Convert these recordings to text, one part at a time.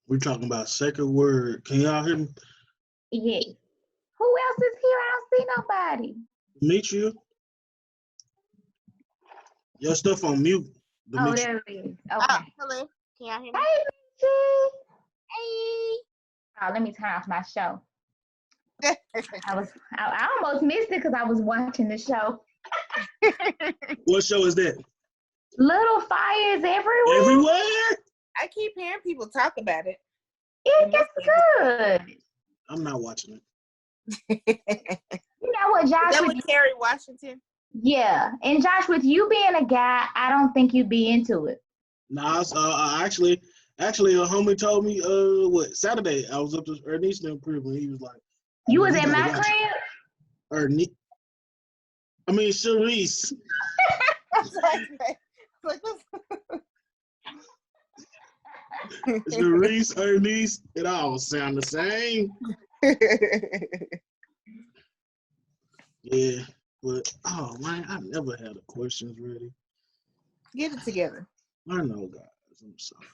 We're talking about sacred word. Can y'all hear me? Yeah. Who else is here? I don't see nobody. Demetria, your stuff on mute. Oh, Demetria. there it is. Oh, Okay. hello. Can y'all hear me? Hey, Michi. Hey. Oh, let me turn off my show. I almost missed it because I was watching the show. What show is that? Little fires everywhere. Everywhere? I keep hearing people talk about it. It gets good. I'm not watching Is You know what, Josh? that with Kerry Washington? Yeah, and Josh, with you being a guy, I don't think you'd be into it. Nah, actually, a homie told me, Saturday, I was up to Ernie's crib and he was like, You was we at gotta my watch it. crib? Sharice. Sharice, Ernest, it all sound the same. Yeah, but oh man, I never had the questions ready. Get it together. I know, guys. I'm sorry.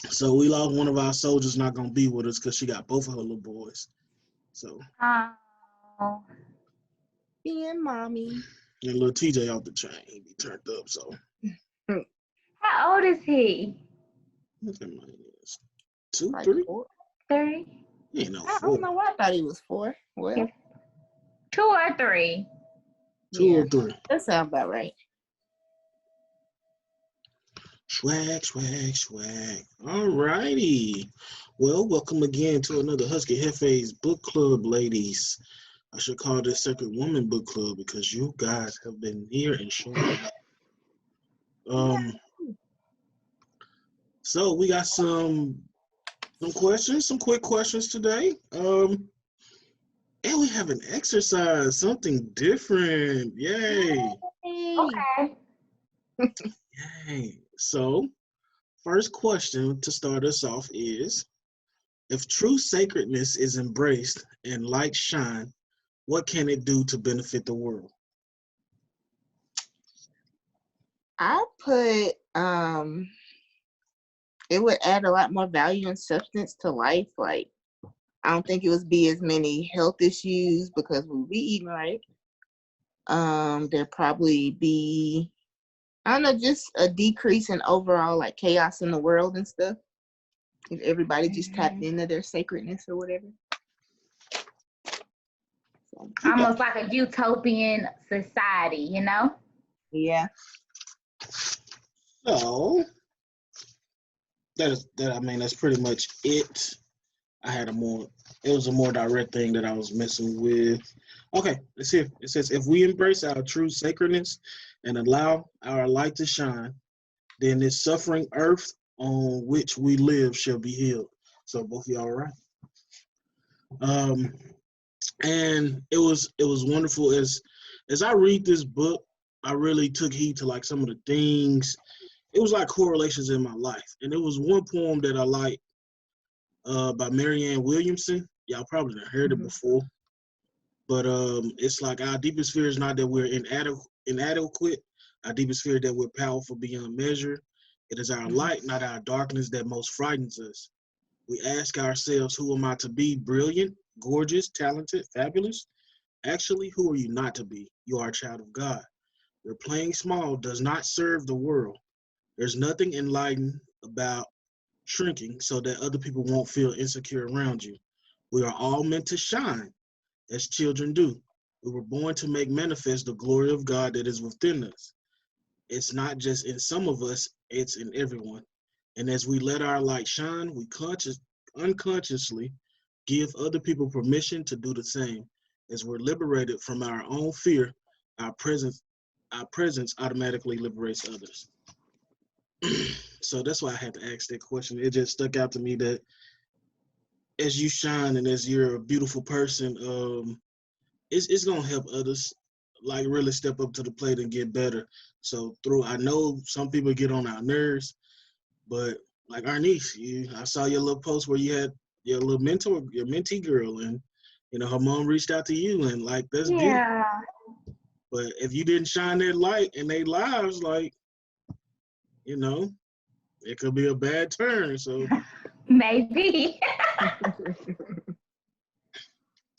So we lost one of our soldiers. Not gonna be with us because she got both of her little boys. So Oh. Being mommy. and little TJ off the chain, he be turned up. So How old is he? look at my ass. 2, Like 3. 4. 3? He ain't no I 4. don't know why I thought he was 4. Well, Yeah. 2 or 3? 2 yeah, or 3. that sounds about right. Swag, swag, swag. All righty. Well, welcome again to another Husky Hefe's book club, ladies. I should call this Sacred Woman Book Club because you guys have been here and showing up. So we got some questions, some quick questions today. And we have an exercise, something different. Yay. Okay. Yay. So, first question to start us off is, if true sacredness is embraced and light shine, what can it do to benefit the world? I put it would add a lot more value and substance to life. Like, I don't think it would be as many health issues because we'll be eating right. There'd probably be, I don't know, just a decrease in overall like chaos in the world and stuff. If everybody just tapped into their sacredness or whatever. So, Almost like a utopian society, you know? yeah. So, that's pretty much it. It was a more direct thing that I was messing with. Okay, let's see. It says, if we embrace our true sacredness and allow our light to shine, then this suffering earth on which we live shall be healed. So both of y'all are right. And it was wonderful as I read this book, I really took heed to like some of the things. It was like correlations in my life. And it was one poem that I liked by Marianne Williamson. Y'all probably have heard it before. But it's like our deepest fear is not that we're inadequate. Our deepest fear is that we're powerful beyond measure. It is our light, not our darkness, that most frightens us. We ask ourselves, who am I to be? Brilliant, gorgeous, talented, fabulous? Actually, who are you not to be? You are a child of God. Your playing small does not serve the world. There's nothing enlightened about shrinking so that other people won't feel insecure around you. We are all meant to shine as children do. We were born to make manifest the glory of God that is within us. It's not just in some of us, it's in everyone. And as we let our light shine, we unconsciously give other people permission to do the same. As we're liberated from our own fear, our presence automatically liberates others. So that's why I had to ask that question. It just stuck out to me that as you shine and as you're a beautiful person, it's gonna help others like really step up to the plate and get better. So I know some people get on our nerves, but like Arnice, I saw your little post where you had your little mentor, your mentee girl, and her mom reached out to you, and like that's beautiful. But if you didn't shine that light in their lives, like, it could be a bad turn. So Maybe.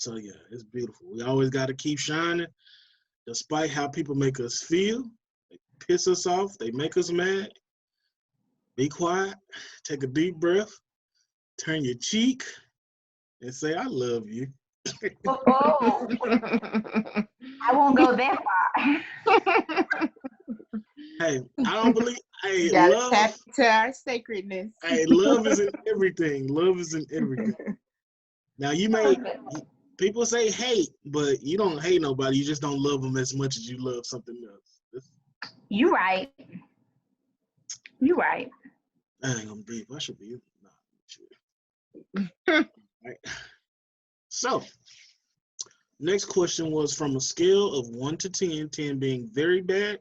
yeah, it's beautiful. We always got to keep shining, despite how people make us feel. They piss us off. They make us mad. Be quiet. Take a deep breath. Turn your cheek and say, "I love you." Oh, I won't go that far. Hey, I don't believe. Hey, Gotta love. tap into our sacredness. Hey, love is in everything. Love is in everything. Now people say hate, but you don't hate nobody. You just don't love them as much as you love something else. You right. You right. I'm deep. I should be. Nah, right. So, next question was from a scale of 1 to 10, 10 being very bad.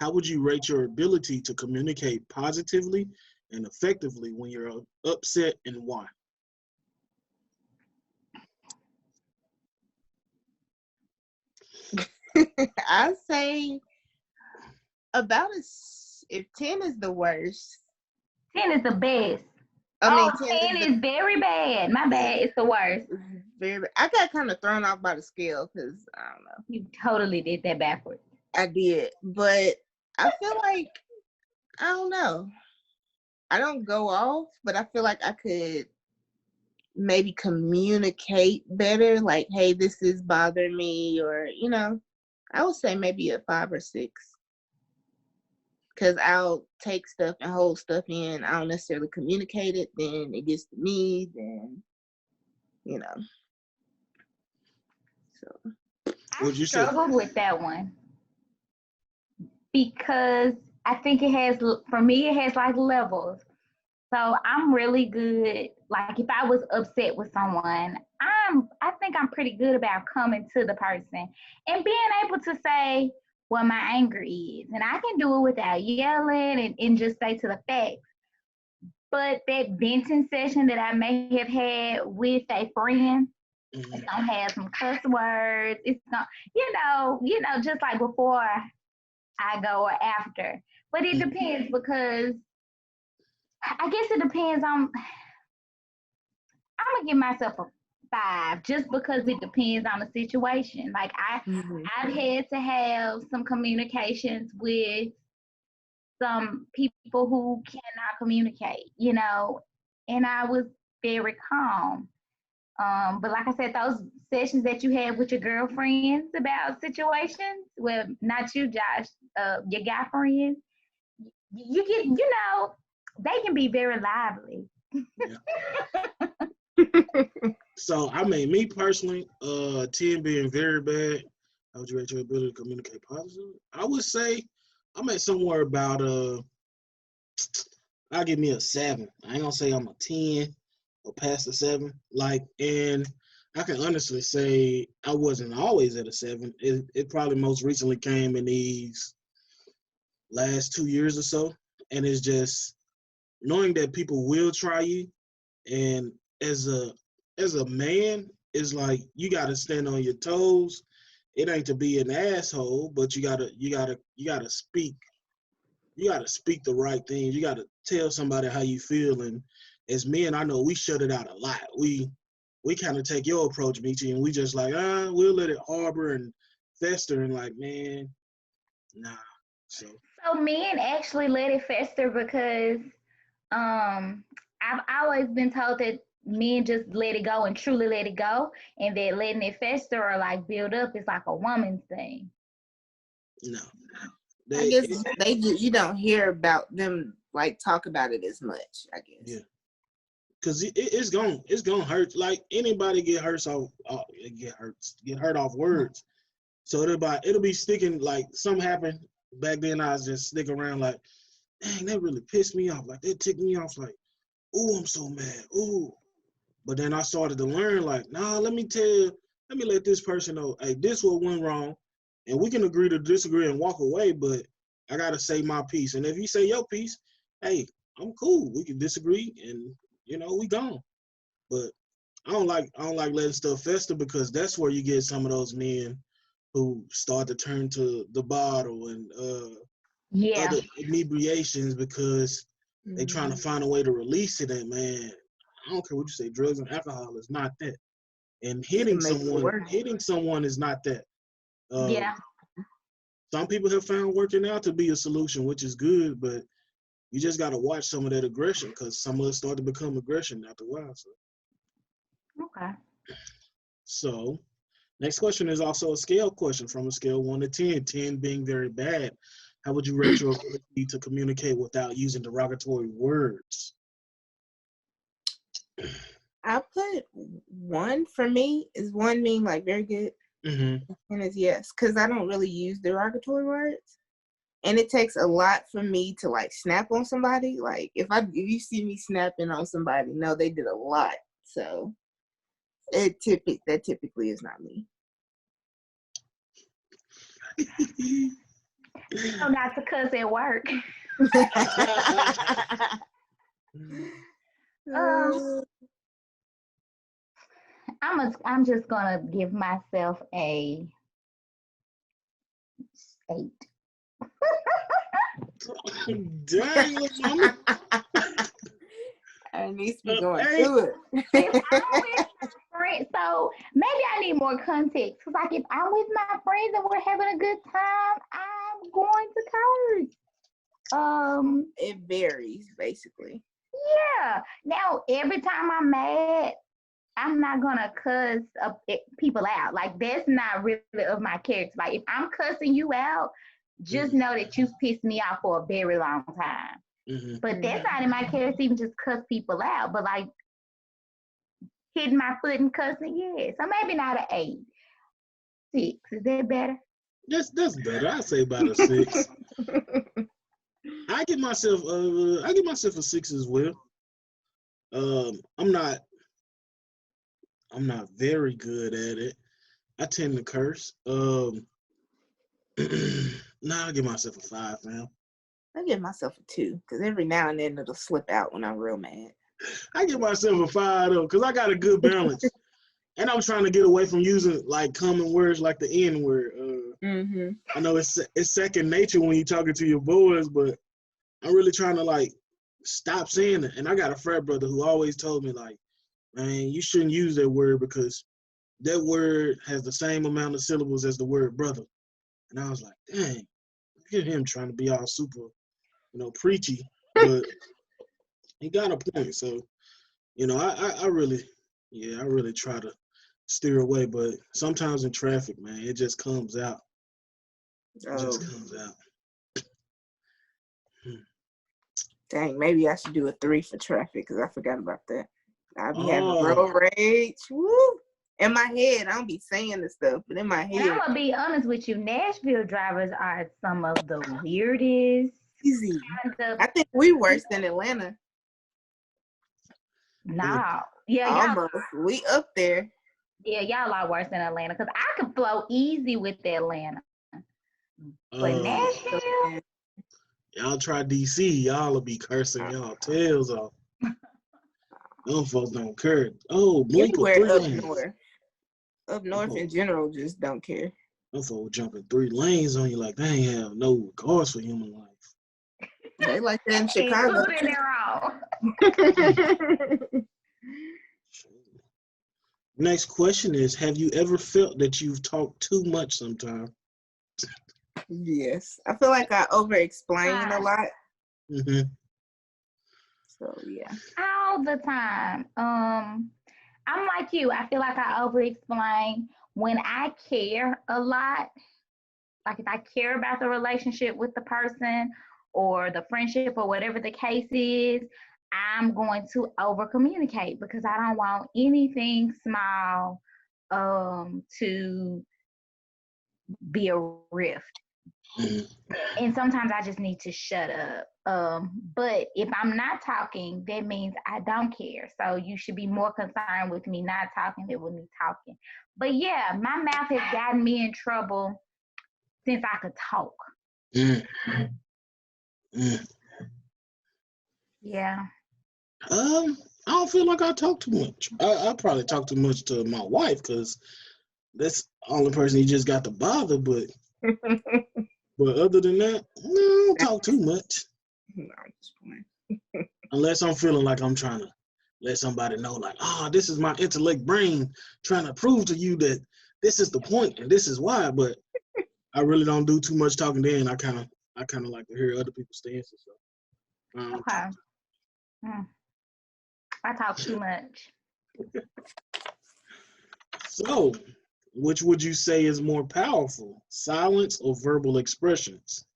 How would you rate your ability to communicate positively and effectively when you're upset, and why? I say about if 10 is the worst. 10 is the best. I mean, 10 is very bad. My bad. It's the worst. very. I got kind of thrown off by the scale because I don't know. You totally did that backwards. I did, but I feel like I don't know. I don't go off, but I feel like I could maybe communicate better. Like, hey, this is bothering me, or I would say maybe a 5 or 6. Because I'll take stuff and hold stuff in. I don't necessarily communicate it. Then it gets to me. Then, So. I struggled with that one because I think for me, it has like levels. So I'm really good. Like if I was upset with someone, I think I'm pretty good about coming to the person and being able to say what my anger is. And I can do it without yelling and just say to the facts. But that venting session that I may have had with a friend, it's gonna have some cuss words. It's gonna, just like before I go or after. But it depends because I guess it depends on. I'm gonna give myself a 5 just because it depends on the situation. Like I've had to have some communications with some people who cannot communicate, and I was very calm. But like I said, those sessions that you have with your girlfriends about situations, well, not you, Josh, your guy friends, you get, they can be very lively. Yeah. So, I mean, me personally, 10 being very bad, how would you rate your ability to communicate positively? I would say I'm at somewhere about, I'll give me a 7. I ain't gonna say I'm a 10 or past the 7. And I can honestly say I wasn't always at a 7. It probably most recently came in these last 2 years or so. And it's just knowing that people will try you, and as a man, it's like you gotta stand on your toes. It ain't to be an asshole, but you gotta speak. You gotta speak the right things. You gotta tell somebody how you feel. And as men, I know we shut it out a lot. We kind of take your approach, Michi, and we just like, we'll let it harbor and fester and like, man, nah. So Men actually let it fester because I've always been told that men just let it go and truly let it go, and that letting it fester or like build up is like a woman's thing. No. I guess you don't hear about them like talk about it as much, I guess. Yeah. Cause it's gonna hurt. Like anybody get hurt off words. So it'll be sticking. Like something happened back then. I was just sticking around like, dang, that really pissed me off. Like that ticked me off. Like, ooh, I'm so mad. Ooh. But then I started to learn. Like, nah, let me let this person know. Hey, this what went wrong, and we can agree to disagree and walk away. But I gotta say my piece. And if you say your piece, hey, I'm cool. We can disagree and. We gone. But I don't like letting stuff fester because that's where you get some of those men who start to turn to the bottle and other inebriations because They trying to find a way to release it, and man, I don't care what you say, drugs and alcohol is not that. And hitting someone is not that. Yeah. Some people have found working out to be a solution, which is good, but you just got to watch some of that aggression, because some of it start to become aggression after a while. Okay. So, next question is also a scale question from a scale 1 to 10, 10 being very bad. How would you rate your ability to communicate without using derogatory words? I put 1 for me. Is 1 being like very good? Mm-hmm. And it's yes, because I don't really use derogatory words. And it takes a lot for me to like snap on somebody. Like if you see me snapping on somebody, no, they did a lot. So that typically is not me. So not to cuss at work. I'm just gonna give myself a 8. Dang, little mama. I need to be going through it. So maybe I need more context. Cause like if I'm with my friends and we're having a good time, I'm going to curse. It varies basically. Yeah. Now every time I'm mad, I'm not gonna cuss people out. Like that's not really of my character. Like if I'm cussing you out, just know that you've pissed me off for a very long time. Mm-hmm. But that's not in my character to even just cuss people out. But like hitting my foot and cussing, yeah. So maybe not an 8. 6. Is that better? That's better. I say about a 6. I give myself a 6 as well. I'm not very good at it. I tend to curse. I give myself a 5, man. I give myself a 2 because every now and then it'll slip out when I'm real mad. I give myself a 5 though, because I got a good balance. And I'm trying to get away from using like common words like the N word. I know it's second nature when you're talking to your boys, but I'm really trying to like stop saying it. And I got a frat brother who always told me like, man, you shouldn't use that word because that word has the same amount of syllables as the word brother. And I was like, dang, look at him trying to be all super, preachy, but he got a point. So, I really try to steer away, but sometimes in traffic, man, it just comes out. It just comes out. Dang, maybe I should do a 3 for traffic because I forgot about that. I'll be having road rage. Woo! In my head, I don't be saying this stuff, but in my head. And I'm gonna be honest with you, Nashville drivers are some of the weirdest. Easy. I think we worse than Atlanta. Nah. Yeah, almost. We up there. Yeah, y'all are worse than Atlanta because I could flow easy with Atlanta. But Nashville. Y'all try DC, y'all will be cursing y'all tails off. Them folks don't care. Oh, blink with 3 lanes. Up north in general just don't care. Them folks jumping 3 lanes on you like they ain't have no regards for human life. They like that in Chicago. Next question is, have you ever felt that you've talked too much sometimes? Yes. I feel like I over-explain a lot. Mm-hmm. So, yeah. All the time. I'm like you. I feel like I over-explain when I care a lot. Like if I care about the relationship with the person or the friendship or whatever the case is, I'm going to over-communicate because I don't want anything small to be a rift. And sometimes I just need to shut up. But if I'm not talking, that means I don't care. So you should be more concerned with me not talking than with me talking. But yeah, my mouth has gotten me in trouble since I could talk. Yeah. I don't feel like I talk too much. I probably talk too much to my wife because that's the only person you just got to bother. But other than that, no, I don't talk too much. No, I'm just playing. Unless I'm feeling like I'm trying to let somebody know, like, this is my intellect brain trying to prove to you that this is the point and this is why. But I really don't do too much talking then. I kind of like to hear other people's stances. So, Okay. I talk too much. So, which would you say is more powerful, silence or verbal expressions?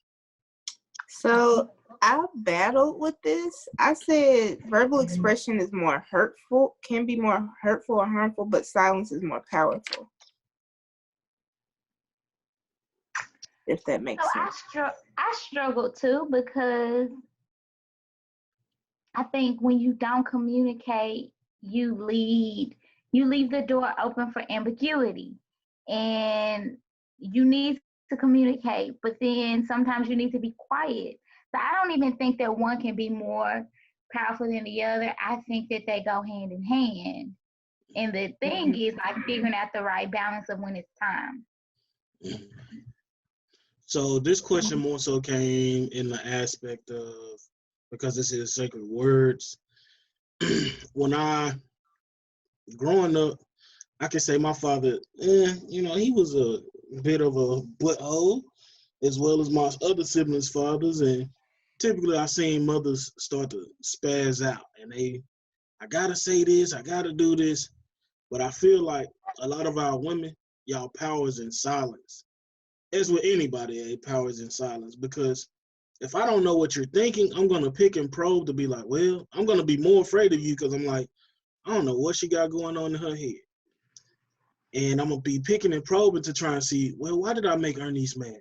So I battled with this. I said verbal expression is more hurtful, can be more hurtful or harmful, but silence is more powerful. If that makes sense. I struggle too, because I think when you don't communicate, you leave the door open for ambiguity, and you need to communicate, but then sometimes you need to be quiet. So I don't even think that one can be more powerful than the other. I think that they go hand in hand. And the thing is like figuring out the right balance of when it's time. So this question more so came in the aspect of, because this is sacred words. When growing up, I can say my father, he was a bit of a butthole, as well as my other siblings' fathers. And typically I seen mothers start to spaz out and I gotta say this, I gotta do this. But I feel like a lot of our women, y'all power is in silence. As with anybody, power is in silence. Because if I don't know what you're thinking, I'm gonna pick and probe to be like, well, I'm gonna be more afraid of you because I'm like, I don't know what she got going on in her head. And I'm gonna be picking and probing to try and see, well, why did I make Ernest mad?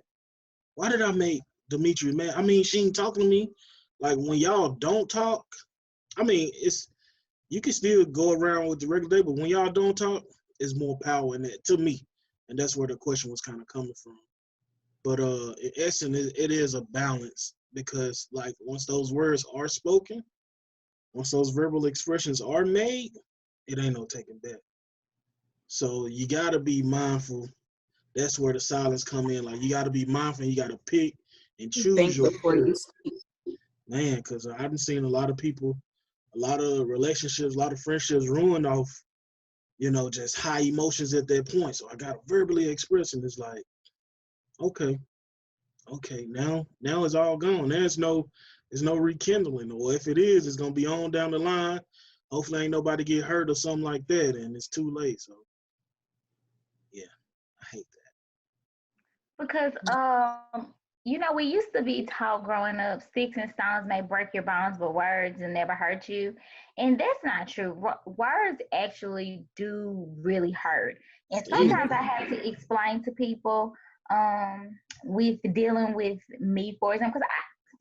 Why did I make Dimitri mad? I mean, she ain't talking to me. Like when y'all don't talk, I mean, you can still go around with the regular day, but when y'all don't talk, there's more power in that to me. And that's where the question was kind of coming from. But in essence, it is a balance, because like once those words are spoken, once those verbal expressions are made, it ain't no taking back. So you gotta be mindful. That's where the silence come in. Like you gotta be mindful. You gotta pick and choose Think your before you words. speak. Man, because I've seen a lot of people, a lot of relationships, a lot of friendships ruined off, just high emotions at that point. So I gotta verbally express, and it's like, okay, now it's all gone. There's no rekindling, or if it is, it's gonna be on down the line. Hopefully ain't nobody get hurt or something like that, and it's too late. So yeah, I hate that. Because we used to be taught growing up, sticks and stones may break your bones, but words will never hurt you. And that's not true. Words actually do really hurt. And sometimes I have to explain to people with dealing with me, for example, because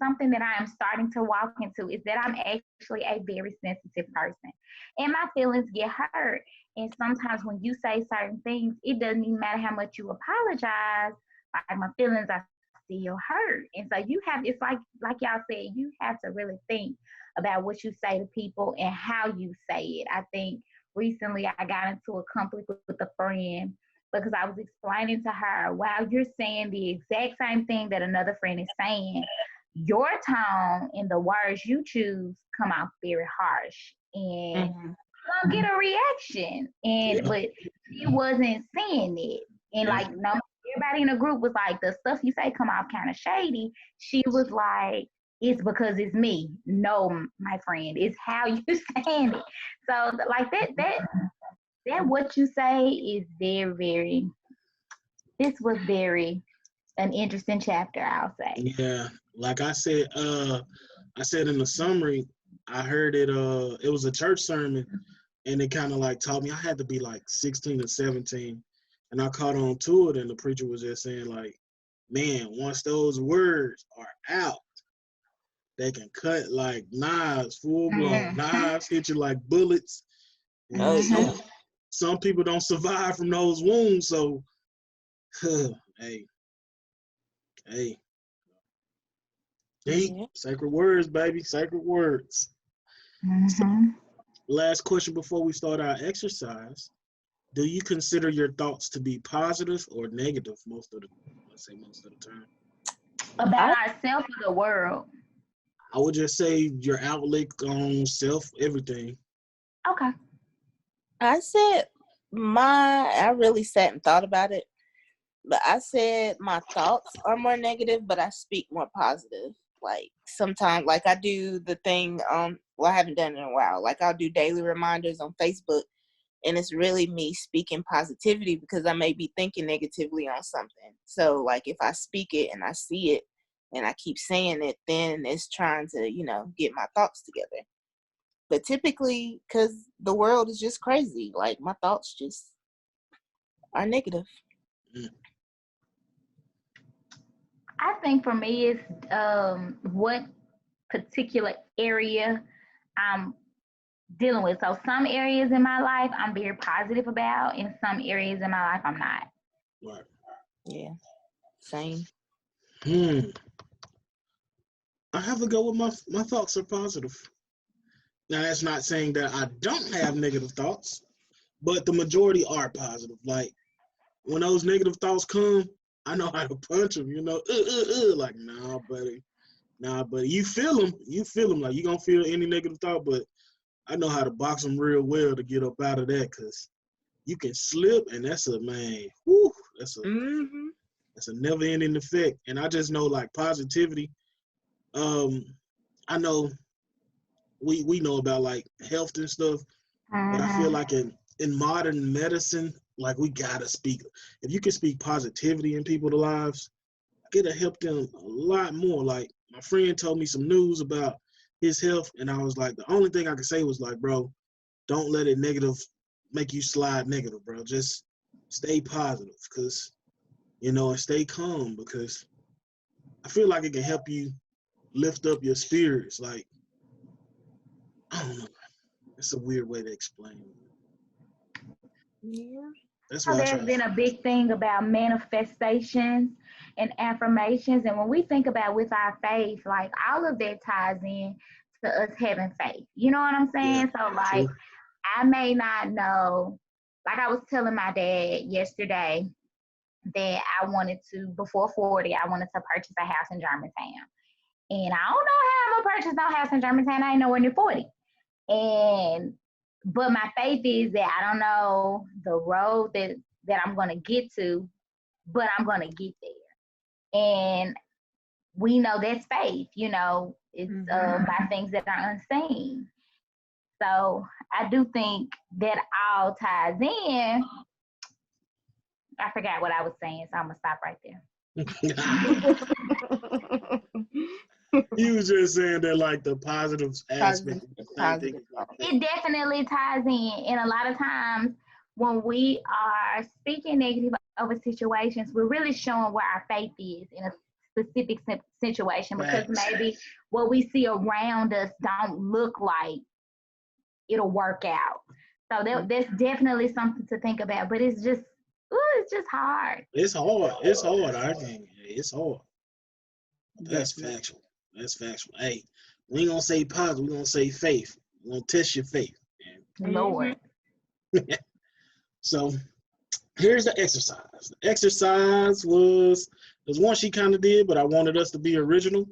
something that I am starting to walk into is that I'm actually a very sensitive person. And my feelings get hurt. And sometimes when you say certain things, it doesn't even matter how much you apologize, like my feelings are still hurt. And so it's like y'all said, you have to really think about what you say to people and how you say it. I think recently I got into a conflict with a friend because I was explaining to her, wow, you're saying the exact same thing that another friend is saying. Your tone and the words you choose come out very harsh, and you're gonna get a reaction. But she wasn't saying it. And like no, everybody in the group was like, the stuff you say come out kind of shady. She was like, it's because it's me. No, my friend, it's how you saying it. So like that what you say is very, very, this was very an interesting chapter, I'll say. Yeah, like I said in the summary, I heard it. It was a church sermon, and it kind of like taught me. I had to be like 16 or 17, and I caught on to it. And the preacher was just saying like, man, once those words are out, they can cut like knives, full blown knives, hit you like bullets. And some people don't survive from those wounds. So, hey. Sacred words, baby. Sacred words. So, last question before we start our exercise. Do you consider your thoughts to be positive or negative most of the time? About ourselves or the world? I would just say your outlook on self, everything. Okay. I said I really sat and thought about it, but I said my thoughts are more negative, but I speak more positive. Like sometimes, like I do the thing, well, I haven't done it in a while. Like I'll do daily reminders on Facebook, and it's really me speaking positivity because I may be thinking negatively on something. So like if I speak it and I see it and I keep saying it, then it's trying to, get my thoughts together. But typically, because the world is just crazy, like my thoughts just are negative. Mm. I think for me, it's what particular area I'm dealing with. So some areas in my life I'm very positive about, and some areas in my life I'm not. Right. Yeah, same. I have to go with my thoughts are positive. Now that's not saying that I don't have negative thoughts, but the majority are positive. Like when those negative thoughts come, I know how to punch them. Like nah, buddy. You feel them. Like you gonna feel any negative thought, but I know how to box them real well to get up out of that, because you can slip, and that's a man. Whew, that's a never ending effect. And I just know like positivity. I know we know about like health and stuff, but I feel like in modern medicine, like we gotta speak. If you can speak positivity in people's lives, it'll help them a lot more. Like my friend told me some news about his health, and I was like, the only thing I could say was like, bro, don't let it negative make you slide negative, bro. Just stay positive, and stay calm, because I feel like it can help you lift up your spirits. Like, I don't know. It's a weird way to explain it. Yeah. That's So why I try there's to. been a big thing about manifestations and affirmations. And when we think about with our faith, like all of that ties in to us having faith. You know what I'm Yeah, saying? So like true. I may not know, like I was telling my dad yesterday that I wanted to, before 40, I wanted to purchase a house in Germantown. And I don't know how I'm gonna purchase no house in Germantown. I ain't nowhere near 40. But my faith is that I don't know the road that I'm gonna get to, but I'm gonna get there. And we know that's faith, it's by things that are unseen. So I do think that all ties in. I forgot what I was saying, so I'm gonna stop right there. You was just saying that like the positive aspect Positive, of the same thing positive as like thoughts. It definitely ties in. And a lot of times when we are speaking negative over situations, we're really showing where our faith is in a specific situation, because facts. maybe what we see around us don't look like it'll work out. So that's definitely something to think about. But it's just hard. It's hard. It's hard. It's hard. That's Definitely. factual. That's factual. Hey, we ain't gonna say positive. We're gonna say faith. We're gonna test your faith. Lord. So here's the exercise. The exercise was there's one she kind of did, but I wanted us to be original.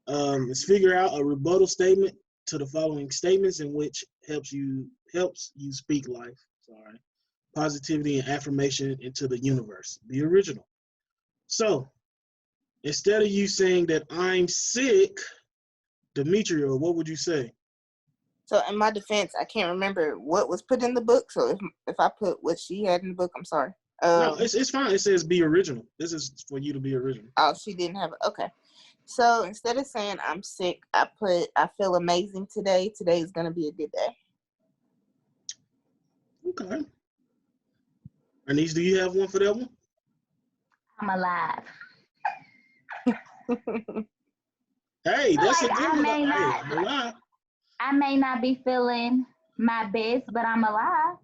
Is figure out a rebuttal statement to the following statements in which helps you speak life. Sorry, positivity and affirmation into the universe. Be original. So instead of you saying that I'm sick, Demetria, what would you say? So in my defense, I can't remember what was put in the book. So if I put what she had in the book, I'm sorry. No, it's fine. It says be original. This is for you to be original. Oh, she didn't have it. Okay. So instead of saying I'm sick, I put I feel amazing today. Today is gonna be a good day. Okay. Anise, do you have one for that one? I'm alive. Hey, that's a Like good one. Hey, I'm alive. I may not be feeling my best, but I'm alive.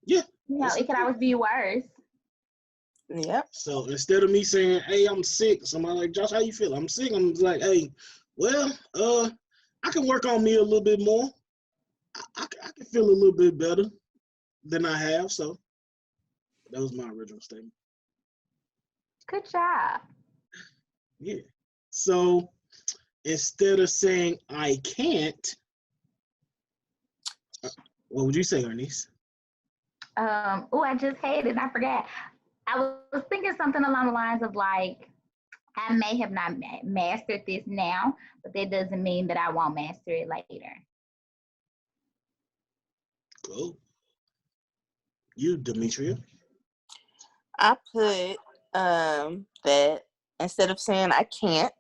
Yeah. It could always be worse. Yep. So instead of me saying, hey, I'm sick, somebody like, Josh, how you feel? I'm sick. I'm like, hey, well, I can work on me a little bit more. I can feel a little bit better than I have. So that was my original statement. Good job. Yeah. So instead of saying I can't, what would you say, Ernest? I just had it. I forgot. I was thinking something along the lines of like, I may have not mastered this now, but that doesn't mean that I won't master it later. Cool. You, Demetria? I put that instead of saying I can't,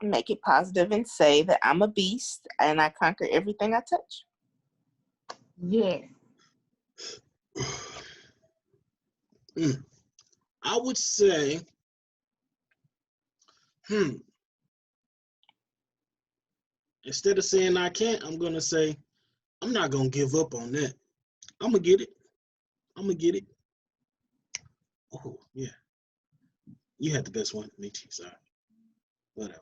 make it positive and say that I'm a beast and I conquer everything I touch. Yes. I would say, instead of saying I can't, I'm going to say, I'm not going to give up on that. I'm going to get it. I'm going to get it. Oh, yeah. You had the best one, Michi. Sorry. Whatever.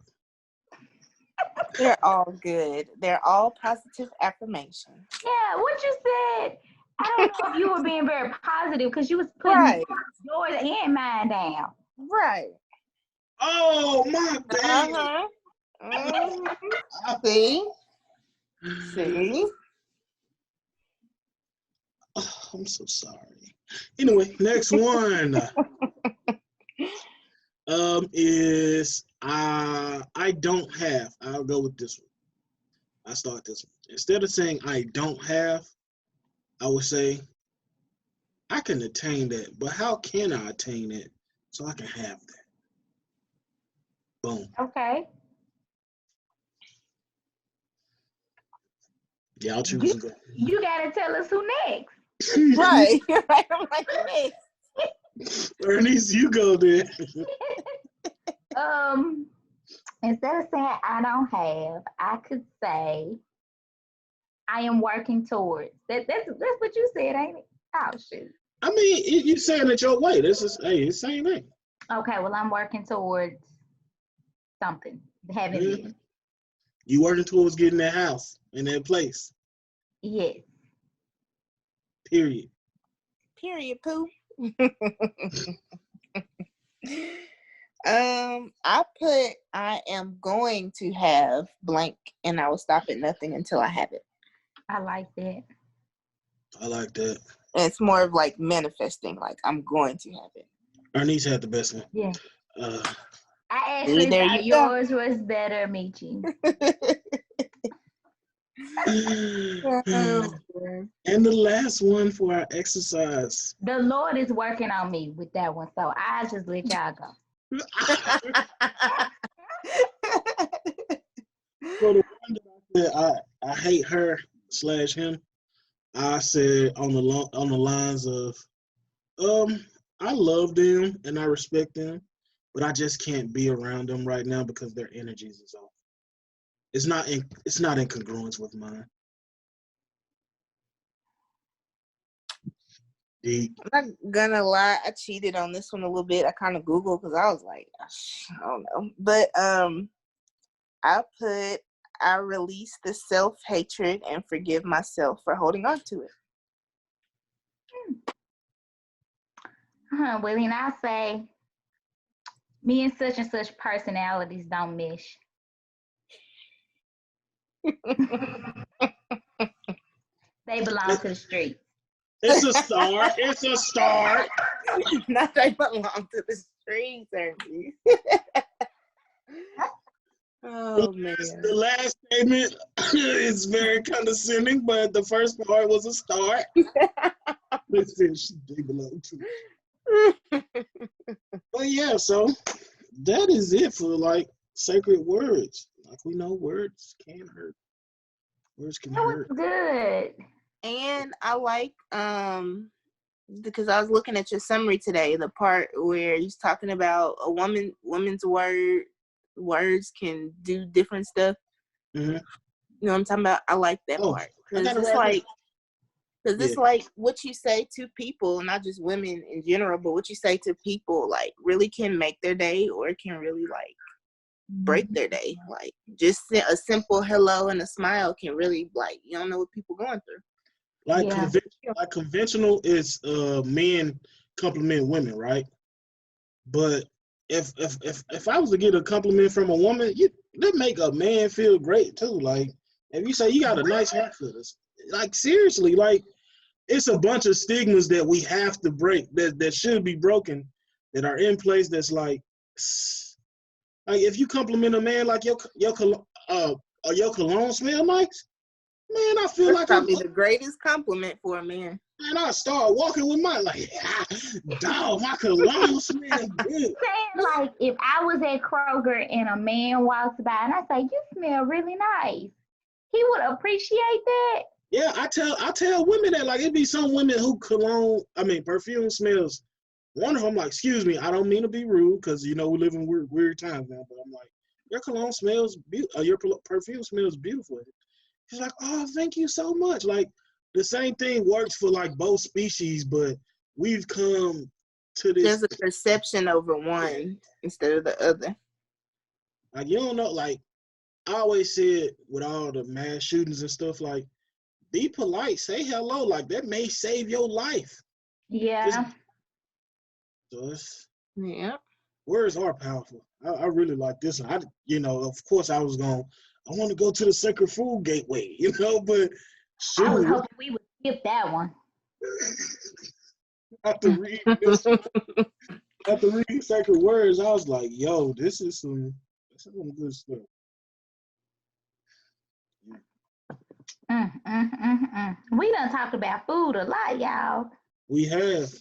They're all good. They're all positive affirmations. Yeah, what you said. I don't know if you were being very positive because you was putting Right. yours and mine down. Right. Oh, my bad. See? See? Oh, I'm so sorry. Anyway, next one is I don't have. I'll go with this one. I start this one. Instead of saying I don't have, I would say I can attain that, but how can I attain it so I can have that? Boom. Okay. Y'all choose and go. You gotta tell us who next. Right. Right. I'm like, hey. Ernest, you go there. Instead of saying I don't have, I could say I am working towards. That's what you said, ain't it? Oh shoot. I mean, you saying it your way. This is it's the same thing. Okay, well I'm working towards something. Having this. You working towards getting that house in that place. Yes. Period. Period, poo. I put I am going to have blank and I will stop at nothing until I have it. I like that. I like that. And it's more of like manifesting, like I'm going to have it. Ernest had the best one. Yeah. I See, actually there thought you go. yours was better, Michi. And the last one for our exercise. The Lord is working on me with that one, so I just let y'all go. So the one that I said I hate her / him, I said on the lines of I love them and I respect them, but I just can't be around them right now because their energies is off. It's not in congruence with mine. I'm not gonna lie, I cheated on this one a little bit. I kind of Googled because I was like, I don't know. But I release the self-hatred and forgive myself for holding on to it. Well, then I say, me and such personalities don't mesh. They belong to the streets. It's a start. It's a start. Not they belong to the streets, Ernie. Oh man. The last statement is very condescending, but the first part was a start. Listen, they belong to. But yeah, so that is it for like sacred words. Like we know, words can hurt. Words can hurt. That was good. And I like because I was looking at your summary today, the part where he's talking about a woman's words can do different stuff. Mm-hmm. You know what I'm talking about? I like that part because it's like what you say to people, not just women in general, but what you say to people like really can make their day or it can really like break their day. Like just a simple hello and a smile can really like you don't know what people going through. Like conventional is men compliment women, right? But if I was to get a compliment from a woman, that make a man feel great too. Like if you say you got a nice haircut, like seriously, like it's a bunch of stigmas that we have to break that should be broken that are in place. That's like if you compliment a man like your cologne smell nice, man, I feel That's like probably the greatest compliment for a man. Man, I start walking with my dog. My cologne smell good. Saying like if I was at Kroger and a man walks by and I say, "You smell really nice," he would appreciate that. Yeah, I tell women that like it be some women who perfume smells wonderful. I'm like, excuse me, I don't mean to be rude because we live in weird times now. But I'm like, your cologne smells beautiful. Your perfume smells beautiful. She's like, oh, thank you so much. Like the same thing works for like both species, but we've come to this. There's a perception over one instead of the other. Like you don't know. Like I always said with all the mass shootings and stuff, like be polite, say hello. Like that may save your life. Yeah. Yeah. Words are powerful. I really like this one. Of course I want to go to the Sacred Food Gateway, but shoot. I was hoping we would skip that one. After reading Sacred Words, I was like, yo, this is some good stuff. We done talked about food a lot, y'all. We have.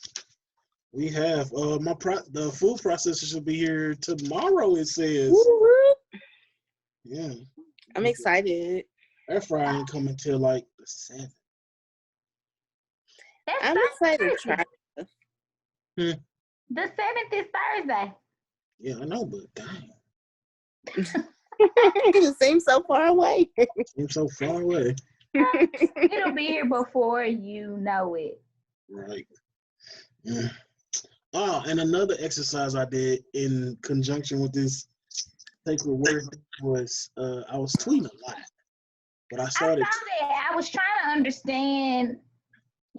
The food processor should be here tomorrow. It says. Woo-hoo. Yeah. I'm excited. Air fryer ain't coming till like the 7th. I'm excited to try. The 7th is Thursday. Yeah, I know, but dang. It seems so far away. Seems so far away. It'll be here before you know it. Right. Yeah. Oh, and another exercise I did in conjunction with this sacred word was I was tweeting a lot. But I started. I saw that. I was trying to understand.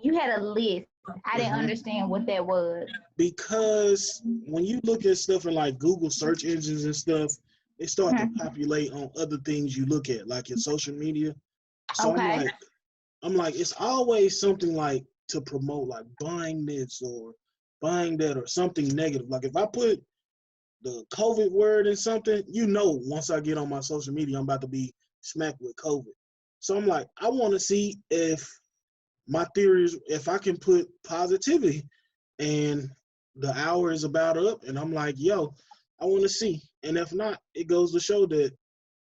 You had a list. I didn't understand what that was. Because when you look at stuff in like Google search engines and stuff, they start to populate on other things you look at, like your social media. So Okay. I'm like, it's always something like to promote like buying this or buying that or something negative. Like if I put the COVID word in something, once I get on my social media, I'm about to be smacked with COVID. So I'm like, I want to see if my theory is if I can put positivity and the hour is about up and I'm like, yo, I want to see. And if not, it goes to show that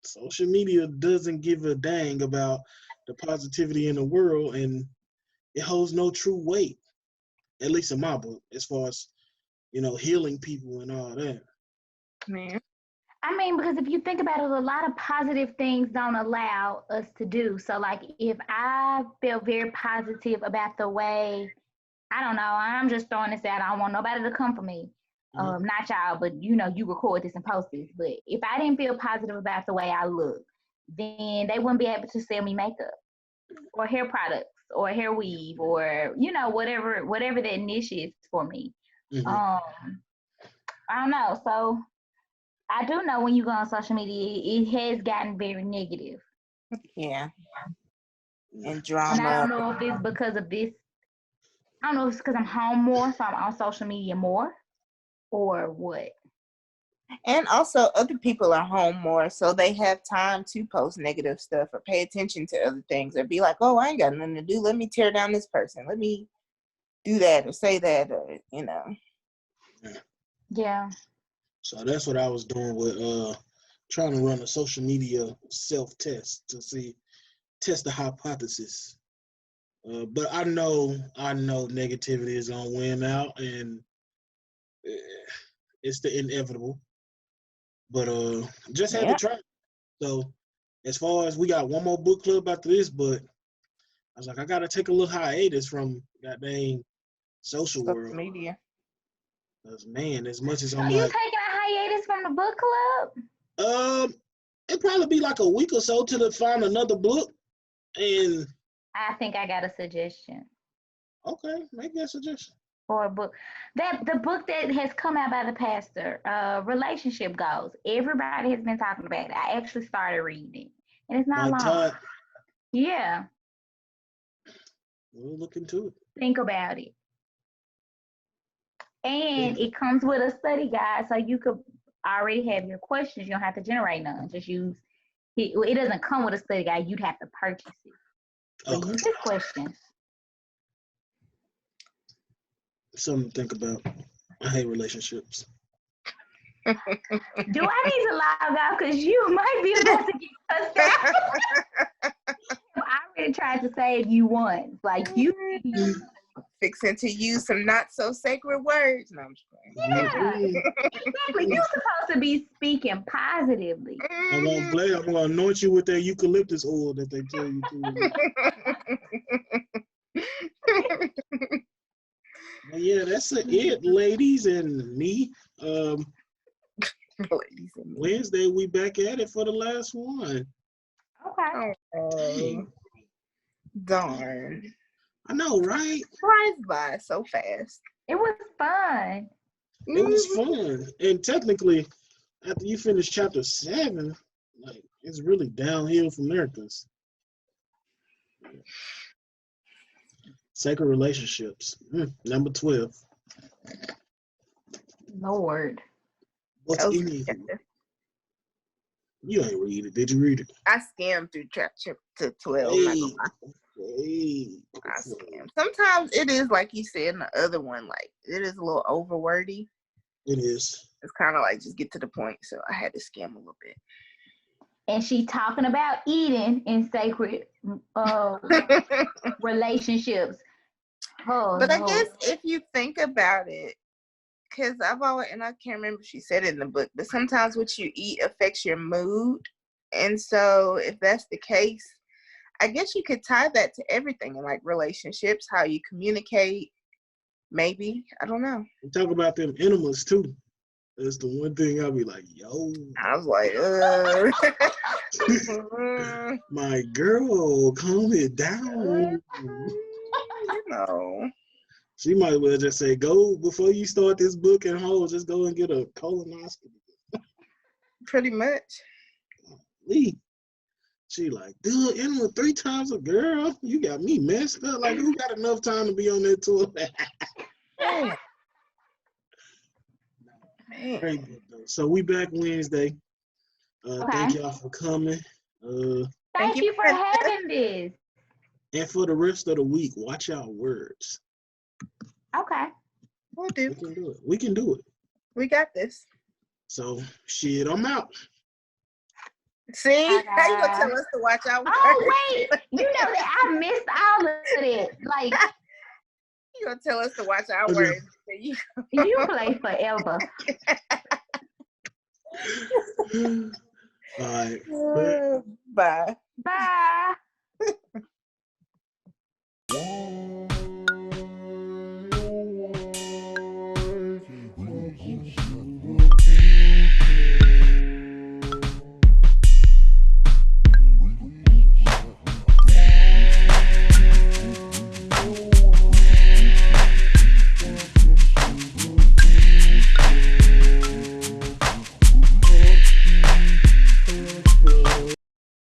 social media doesn't give a dang about the positivity in the world and it holds no true weight, at least in my book, as far as, healing people and all that. Man. I mean, because if you think about it, a lot of positive things don't allow us to do. So, like, if I feel very positive about the way, I don't know, I'm just throwing this out. I don't want nobody to come for me. Not y'all, but you record this and post this. But if I didn't feel positive about the way I look, then they wouldn't be able to sell me makeup or hair products or hair weave or, whatever that niche is for me. I don't know. So I do know when you go on social media, it has gotten very negative. Yeah. And drama. And I don't know if it's because of this. I don't know if it's because I'm home more, so I'm on social media more, or what. And also, other people are home more, so they have time to post negative stuff or pay attention to other things or be like, oh, I ain't got nothing to do. Let me tear down this person. Let me do that or say that or, Yeah. So that's what I was doing with trying to run a social media self-test to test the hypothesis. But I know negativity is gonna win out, and it's the inevitable. But just had to try. So as far as we got one more book club after this, but I was like, I gotta take a little hiatus from goddamn social world. Media. Because man, as much as I'm you taking a hiatus from the book club? It'd probably be like a week or so till to find another book. And I think I got a suggestion. Okay, make that suggestion. or a book. That the book that has come out by the pastor, Relationship Goals. Everybody has been talking about it. I actually started reading it, and it's not By long. Todd, Yeah, we'll look into it. think about it. And it comes with a study guide, so you could already have your questions. You don't have to generate none. Just use it. It doesn't come with a study guide. You'd have to purchase it. But Okay. use the questions. Something to think about. I hate relationships. Do I need to log off? Because you might be about to get cussed out. I already tried to save you once. Like you. Fixing to use some not so sacred words. No, I'm just playing. Yeah. Exactly. You're supposed to be speaking positively. I'm gonna anoint you with that eucalyptus oil that they tell you to. But yeah, that's it, ladies and me. Wednesday we back at it for the last one. Okay. Oh, darn. I know, right? Flies by so fast. It was fun. It was fun. And technically, after you finish chapter 7, like it's really downhill from there. Cause sacred relationships. Number 12. Lord. What's in it? You ain't read it. Did you read it? I skimmed through chapter 12. I skimmed. Sometimes it is like you said in the other one, like it is a little over wordy. It is. It's kind of like just get to the point. So I had to skim a little bit. And she talking about eating in sacred relationships. Oh, but no. I guess if you think about it, because I've always, and I can't remember if she said it in the book, but sometimes what you eat affects your mood. And so if that's the case, I guess you could tie that to everything in like relationships, how you communicate, maybe. I don't know. We talk about them enemas too. That's the one thing I'll be like, yo. I was like, my girl, calm it down. You know. She might well just say, go before you start this book and hold, just go and get a colonoscopy. Pretty much. Lee. She like, dude, enema 3 times a girl? You got me messed up. Like, who got enough time to be on that tour? Very good, though. So we back Wednesday. Okay. Thank y'all for coming. Thank you for having this. And for the rest of the week, watch our words. Okay. We'll do. We can do it. We can do it. We got this. So, shit, I'm out. See? How you gonna tell us to watch our words? Oh, wait. You know that I missed all of it. Like, you gonna tell us to watch our words. You play forever. All right. Bye. Bye.